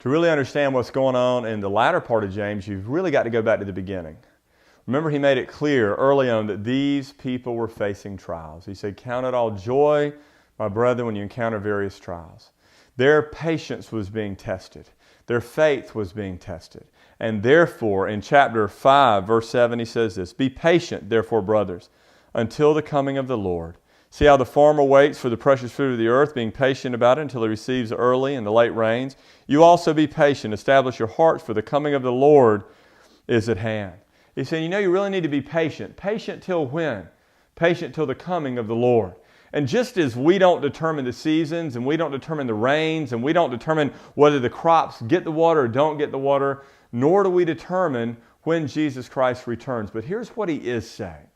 To really understand what's going on in the latter part of James, you've really got to go back to the beginning. Remember, he made it clear early on that these people were facing trials. He said, "Count it all joy, my brethren, when you encounter various trials." Their patience was being tested. Their faith was being tested. And therefore, in chapter 5, verse 7, he says this, "Be patient, therefore, brothers, until the coming of the Lord. See how the farmer waits for the precious fruit of the earth, being patient about it until he receives the early and the late rains. You also be patient. Establish your hearts, for the coming of the Lord is at hand." He said, you really need to be patient. Patient till when? Patient till the coming of the Lord. And just as we don't determine the seasons, and we don't determine the rains, and we don't determine whether the crops get the water or don't get the water, nor do we determine when Jesus Christ returns. But here's what he is saying.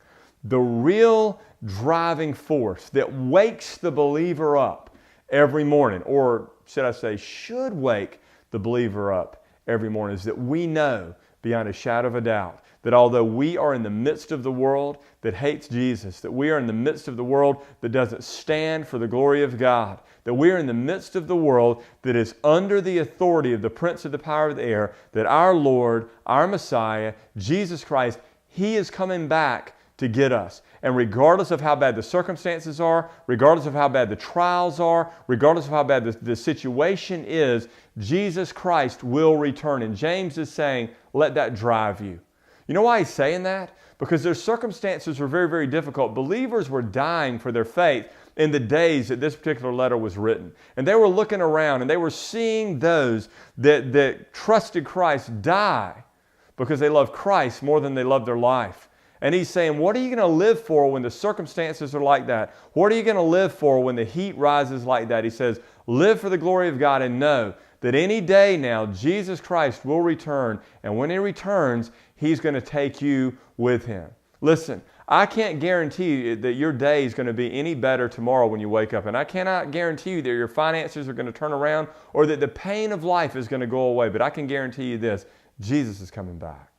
The real driving force that wakes the believer up every morning, or should I say, should wake the believer up every morning, is that we know beyond a shadow of a doubt that although we are in the midst of the world that hates Jesus, that we are in the midst of the world that doesn't stand for the glory of God, that we are in the midst of the world that is under the authority of the prince of the power of the air, that our Lord, our Messiah, Jesus Christ, he is coming back to get us. And regardless of how bad the circumstances are, regardless of how bad the trials are, regardless of how bad the situation is, Jesus Christ will return. And James is saying, let that drive you. You know why he's saying that? Because their circumstances were very, very difficult. Believers were dying for their faith in the days that this particular letter was written. And they were looking around and they were seeing those that trusted Christ die because they loved Christ more than they loved their life. And he's saying, what are you going to live for when the circumstances are like that? What are you going to live for when the heat rises like that? He says, live for the glory of God and know that any day now Jesus Christ will return. And when he returns, he's going to take you with him. Listen, I can't guarantee you that your day is going to be any better tomorrow when you wake up. And I cannot guarantee you that your finances are going to turn around or that the pain of life is going to go away. But I can guarantee you this, Jesus is coming back.